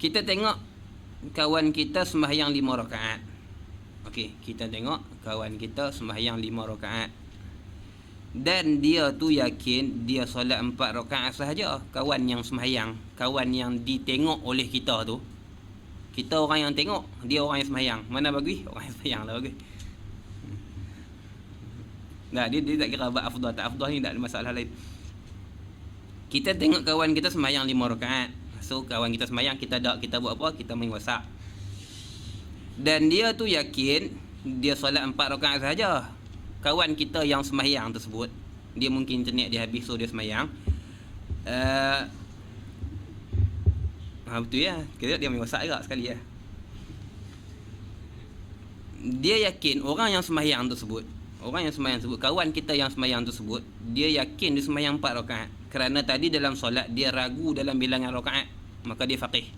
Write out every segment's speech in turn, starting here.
Kita tengok kawan kita sembahyang 5 rakaat. Okey, kita tengok kawan kita sembahyang 5 rakaat. Dan dia tu yakin dia solat 4 rakaat sahaja. Kawan yang sembahyang, kawan yang ditengok oleh kita tu, kita orang yang tengok, dia orang yang sembahyang. Mana bagus? Orang yang sembahyang lah bagus. Nah, dia tak kira bab afdal tak afdal ni, tak ada masalah lain. Kita tengok kawan kita sembahyang 5 rakaat. So kawan kita sembahyang, kita buat apa? Kita main WhatsApp. Dan dia tu yakin dia solat 4 rakaat sahaja. Kawan kita yang sembahyang tersebut, dia mungkin internet dia habis, so dia sembahyang. Betul ya. Kira dia main WhatsApp juga sekali ya. Dia yakin orang yang sembahyang tersebut, kawan kita yang sembahyang tersebut, dia yakin dia sembahyang 4 rakaat. Kerana tadi dalam solat dia ragu dalam bilangan rakaat, maka dia faqih.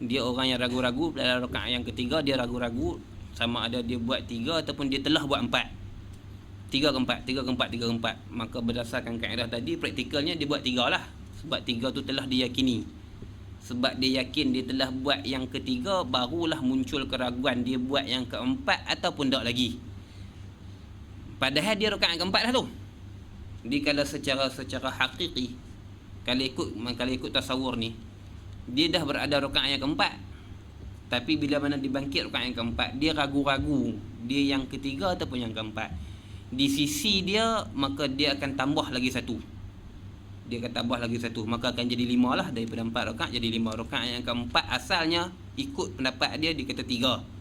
Dia orang yang ragu-ragu dalam rakaat yang ketiga, dia ragu-ragu sama ada dia buat 3 ataupun dia telah buat 4. 3 ke 4. Maka berdasarkan kaedah tadi, praktikalnya dia buat 3 lah. Sebab 3 tu telah diyakini. Sebab dia yakin dia telah buat yang ketiga, barulah muncul keraguan dia buat yang keempat ataupun tak lagi. Padahal dia rakaat keempat dah tu. Jadi kalau secara hakiki, kalau ikut tasawur ni, dia dah berada rakaat yang keempat. Tapi bila mana dibangkit rakaat yang keempat, dia ragu-ragu dia yang ketiga ataupun yang keempat. Di sisi dia, maka dia akan tambah lagi satu. Maka akan jadi 5 lah. Daripada 4 rakaat jadi 5 rakaat. Yang keempat asalnya ikut pendapat dia kata 3.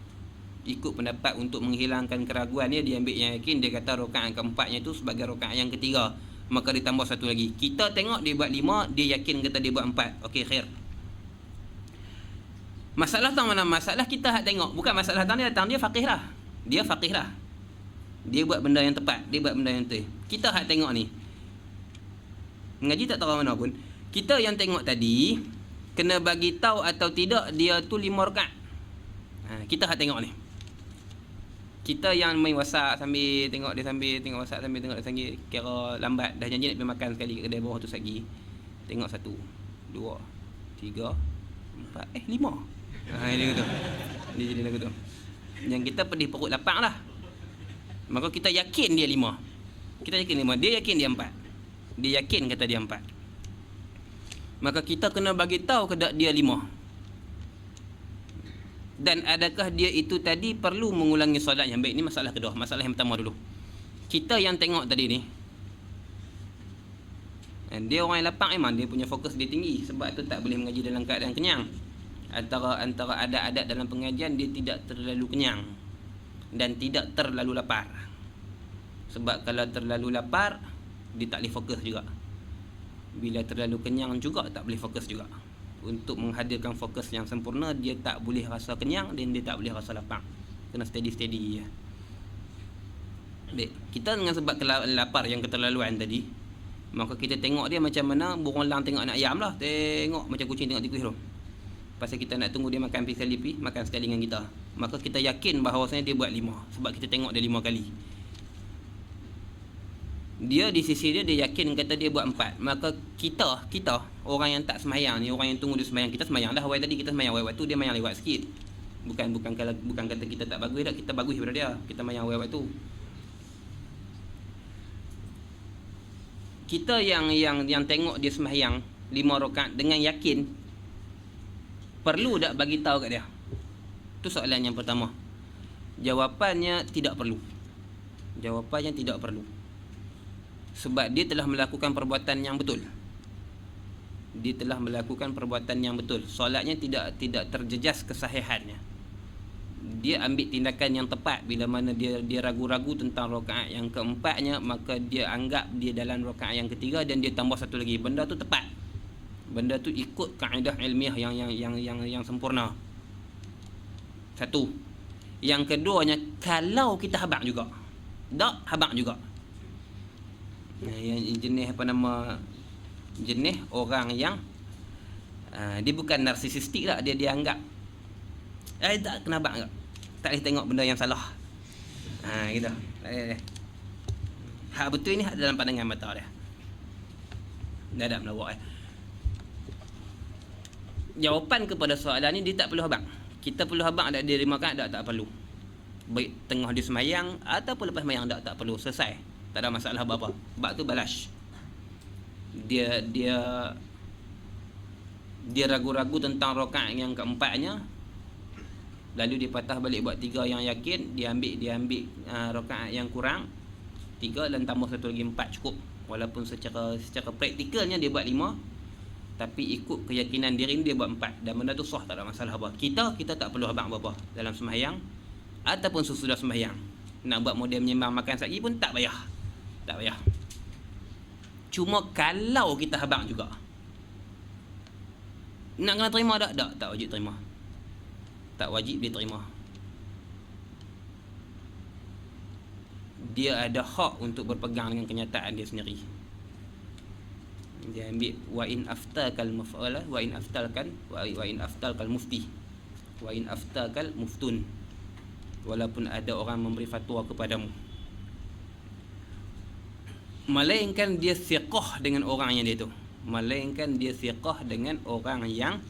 Ikut pendapat untuk menghilangkan keraguan dia ambil yang yakin, dia kata rakaat keempatnya tu sebagai rakaat yang ketiga, maka ditambah satu lagi. Kita tengok dia buat 5, dia yakin kata dia buat 4. Okey, khair. Masalah tang mana? Masalah kita hak tengok, bukan masalah tang dia faqih lah. Dia faqih lah. Dia buat benda yang tepat, dia buat benda yang betul. Kita hak tengok ni, mengaji tak tahu mana pun, kita yang tengok tadi kena bagi tahu atau tidak dia tu 5 rakaat. Kita hak tengok ni. Kita yang main WhatsApp sambil tengok WhatsApp sambil tengok dia sambil kira lambat, dah janji nak pergi makan sekali kat kedai bawah tu lagi. Tengok 1, 2, 3, 4, 5. Ini tu. Dia jadi lagu tu. Yang kita pedih perut lapang lah. Maka kita yakin dia 5. Dia yakin dia 4. Dia yakin kata dia 4. Maka kita kena bagi tahu kedak dia 5. Dan adakah dia itu tadi perlu mengulangi solat yang baik? Ini masalah kedua. Masalah yang pertama dulu. Kita yang tengok tadi ni, dia orang yang lapang memang dia punya fokus dia tinggi. Sebab tu tak boleh mengaji dalam keadaan kenyang. Antara adat-adat dalam pengajian, dia tidak terlalu kenyang dan tidak terlalu lapar. Sebab kalau terlalu lapar, dia tak boleh fokus juga. Bila terlalu kenyang juga tak boleh fokus juga. Untuk menghadirkan fokus yang sempurna, dia tak boleh rasa kenyang dan dia tak boleh rasa lapang. Kena steady ya. Baik, kita dengan sebab lapar yang keterlaluan tadi, maka kita tengok dia macam mana burung elang tengok anak ayam lah. Tengok macam kucing tengok tikus tu. Pasal kita nak tunggu dia makan sekali, makan sekali dengan kita. Maka kita yakin bahawasanya dia buat 5. Sebab kita tengok dia 5 kali. Dia di sisi dia yakin kata dia buat 4. Maka kita orang yang tak semayang ni, orang yang tunggu dia semayang, kita semayang dah awal tadi, kita semayang awal waktu, dia mayang lewat sikit. Bukan kata kita tak bagus dah, kita bagus daripada dia. Kita mayang awal waktu. Kita yang tengok dia semayang 5 rakaat dengan yakin, perlu tak bagi tahu kat dia? Tu soalan yang pertama. Jawapannya tidak perlu. Sebab dia telah melakukan perbuatan yang betul. Solatnya tidak terjejas kesahihannya. Dia ambil tindakan yang tepat. Bila mana dia ragu-ragu tentang rakaat yang keempatnya, maka dia anggap dia dalam rakaat yang ketiga dan dia tambah satu lagi. Benda tu tepat. Benda tu ikut kaedah ilmiah yang sempurna. Satu. Yang keduanya, kalau kita habaq juga. Tak habaq juga. Yang jenis jenis orang yang dia bukan narsisistik lah. Dia anggap tak kena habaq tak. Tak boleh tengok benda yang salah. Gitu. Hak betul ni hak dalam pandangan mata dia. Dah melawak. jawapan kepada soalan ni dia tak perlu habaq. Kita perlu habaq ada diri makan tak perlu. Baik tengah dia semayang ataupun lepas semayang tak perlu, selesai. Tak ada masalah apa-apa. Sebab tu balash. Dia ragu-ragu tentang rakaat yang keempatnya, lalu dia patah balik buat 3 yang yakin, dia ambil rakaat yang kurang 3 dan tambah satu lagi 4 cukup. Walaupun secara praktikalnya dia buat 5, tapi ikut keyakinan diri dia buat 4, dan benda tu sah, tak ada masalah apa. Kita tak perlu habaq apa-apa dalam sembahyang ataupun sesudah sembahyang. Nak buat model menyembang makan lagi pun tak payah. Cuma kalau kita habaq juga, nak kena terima tak wajib terima. Tak wajib dia terima. Dia ada hak untuk berpegang dengan kenyataan dia sendiri. Dia ambil wa in aftakal maf'ala wa in aftalkal mufti wa in aftakal muftun. Walaupun ada orang memberi fatwa kepadamu, melainkan dia siqah dengan orang yang dia tu. Melainkan dia siqah dengan orang yang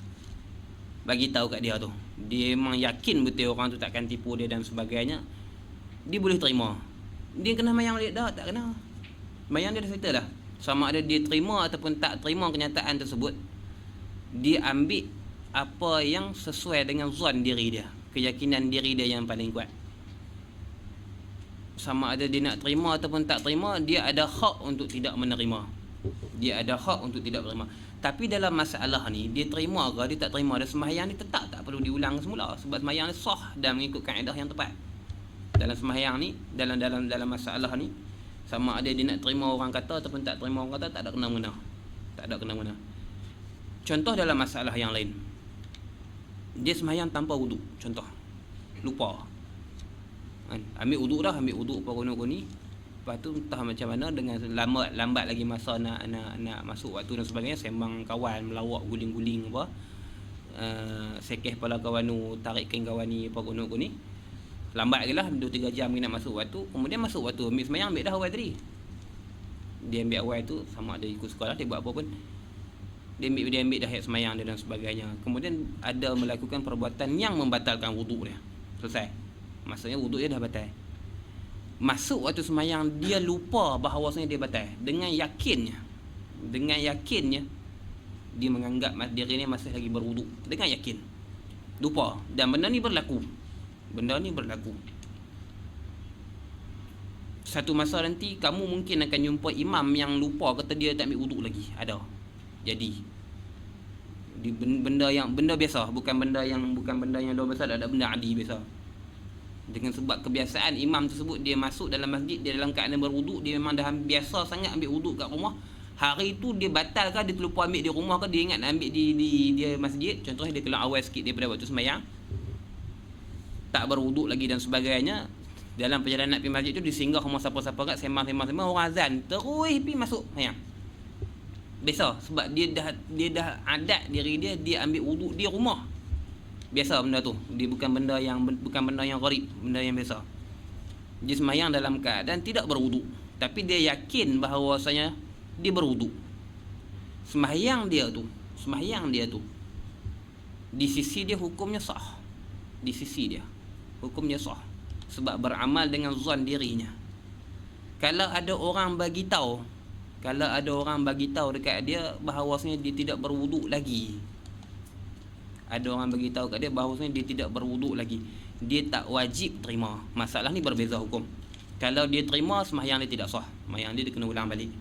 bagi tahu kat dia tu. Dia memang yakin betul orang tu takkan tipu dia dan sebagainya. Dia boleh terima. Dia kena mayang balik dah, tak kena. Mayang dia dah settle dah. Sama ada dia terima ataupun tak terima kenyataan tersebut, dia ambil apa yang sesuai dengan zon diri dia, keyakinan diri dia yang paling kuat. Sama ada dia nak terima ataupun tak terima, dia ada hak untuk tidak menerima. Dia ada hak untuk tidak menerima. Tapi dalam masalah ni, dia terima ke dia tak terima, dia sembahyang ni tetap tak perlu diulang semula, sebab sembahyang ni sah dan mengikut kaedah yang tepat. Dalam sembahyang ni, dalam masalah ni, sama ada dia nak terima orang kata ataupun tak terima orang kata, tak ada kena-mengena. Tak ada kena-mengena. Contoh dalam masalah yang lain, dia sembahyang tanpa wuduk, contoh, lupa. Ambil wuduk apa gunung ni, lepas tu entah macam mana dengan lambat lagi masa nak masuk waktu dan sebagainya, sembang kawan, melawak guling-guling apa, sekeh kepala kawan tu, tarik kain kawan ni apa gunung ni, lambat lagi lah 2-3 jam nak masuk waktu. Kemudian masuk waktu ambil sembahyang, ambil dah awal tadi. Dia ambil awal tu, sama ada ikut sekolah dia buat apa pun, dia ambil dah sembahyang dia dan sebagainya. Kemudian ada melakukan perbuatan yang membatalkan wuduk dia, selesai. Maksudnya wuduk dia dah batal. Masuk waktu sembahyang, dia lupa bahawasanya dia batal. Dengan yakinnya dia menganggap diri ni masih lagi berwuduk, dengan yakin, lupa. Dan benda ni berlaku. Satu masa nanti kamu mungkin akan jumpa imam yang lupa, kata dia tak ambil wuduk lagi. Ada. Jadi benda biasa, bukan benda yang luar biasa, ada benda adi biasa. Dengan sebab kebiasaan imam tersebut, dia masuk dalam masjid, dia dalam keadaan berwuduk, dia memang dah biasa sangat ambil wuduk kat rumah. Hari tu dia batal ke, dia terlupa ambil di rumah ke, dia ingat nak ambil di dia masjid. Contohnya dia keluar awal sikit daripada waktu sembahyang, tak berwuduk lagi dan sebagainya. Dalam perjalanan pergi masjid tu, dia singgah rumah siapa-siapa kat, sembang, orang azan, terus pergi masuk sembahyang. Biasa, sebab dia dah adat diri dia ambil wuduk di rumah. Biasa benda tu. Dia bukan benda yang gharib, benda yang biasa. Dia sembahyang dalam keadaan tidak berwuduk, tapi dia yakin bahawasanya dia berwuduk. Sembahyang dia tu di sisi dia hukumnya sah. Di sisi dia hukumnya sah, sebab beramal dengan zon dirinya. Kalau ada orang bagi tahu dekat dia bahawasanya dia tidak berwuduk lagi, dia tak wajib terima. Masalah ni berbeza hukum. Kalau dia terima, sembahyang dia tidak sah, sembahyang dia kena ulang balik.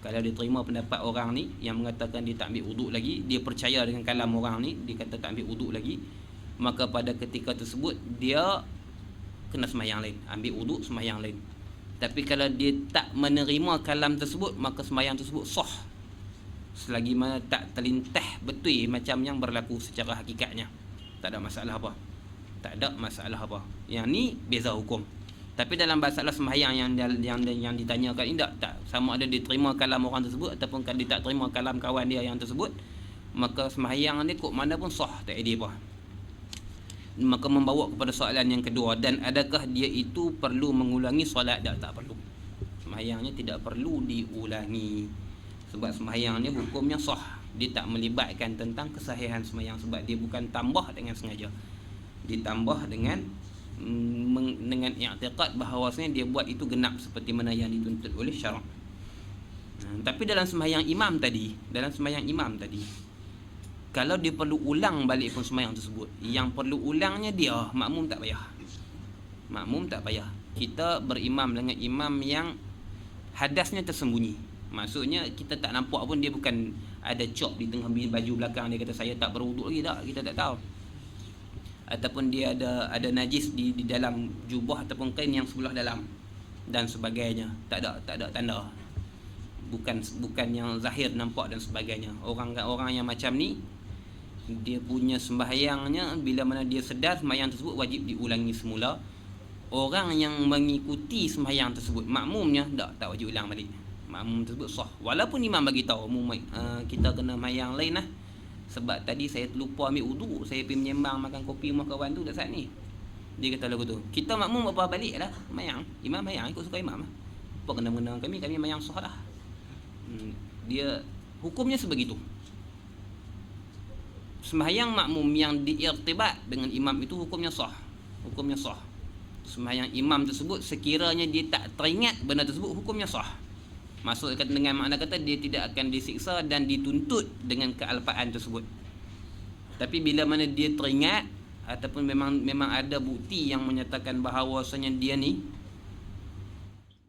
Kalau dia terima pendapat orang ni yang mengatakan dia tak ambil wuduk lagi, dia percaya dengan kalam orang ni, dia kata tak ambil wuduk lagi, maka pada ketika tersebut dia kena sembahyang lain, ambil wuduk sembahyang lain. Tapi kalau dia tak menerima kalam tersebut, maka sembahyang tersebut sah, selagi mana tak terlintah betul macam yang berlaku secara hakikatnya. Tak ada masalah apa. Yang ni beza hukum. Tapi dalam masalah sembahyang yang ditanyakan ini, tak sama ada dia terima kalam orang tersebut ataupun dia tak terima kalam kawan dia yang tersebut, maka sembahyang dia kok mana pun sah, tak ada apa. Maka membawa kepada soalan yang kedua, dan adakah dia itu perlu mengulangi solat? Tak perlu. Sembahyangnya tidak perlu diulangi, sebab sembahyangnya hukumnya sah. Dia tak melibatkan tentang kesahihan sembahyang sebab dia bukan tambah dengan sengaja. Ditambah dengan dengan i'tiqad bahawasanya dia buat itu genap seperti mana yang dituntut oleh syarak. Tapi dalam sembahyang imam tadi, kalau dia perlu ulang balik pun sembahyang tersebut, yang perlu ulangnya dia, makmum tak payah. Kita berimam dengan imam yang hadasnya tersembunyi. Maksudnya kita tak nampak pun dia bukan ada cop di tengah baju belakang, dia kata saya tak berwuduk lagi, tak, kita tak tahu. Ataupun dia ada najis di dalam jubah ataupun kain yang sebelah dalam dan sebagainya. Tak ada tanda. Bukan yang zahir nampak dan sebagainya. Orang yang macam ni, dia punya sembahyangnya bila mana dia sedar sembahyang tersebut wajib diulangi semula. Orang yang mengikuti sembahyang tersebut, makmumnya tak wajib ulang balik. Makmum tersebut sah. Walaupun imam bagi tahu kita kena sembahyang lain lah. Sebab tadi saya terlupa ambil wuduk, saya pergi menyembang makan kopi rumah kawan tu saat ni. Dia kata lagu tu. Kita makmum apa balik lah sembahyang. Imam sembahyang ikut suka imam lah. Apa kena-kena kami sembahyang sah lah. Dia hukumnya sebegitu. Sembahyang makmum yang diirtibat dengan imam itu hukumnya sah. Sembahyang imam tersebut sekiranya dia tak teringat benda tersebut, hukumnya sah. Maksud dengan makna kata dia tidak akan disiksa dan dituntut dengan kealpaan tersebut. Tapi bila mana dia teringat ataupun memang ada bukti yang menyatakan bahawasanya dia ni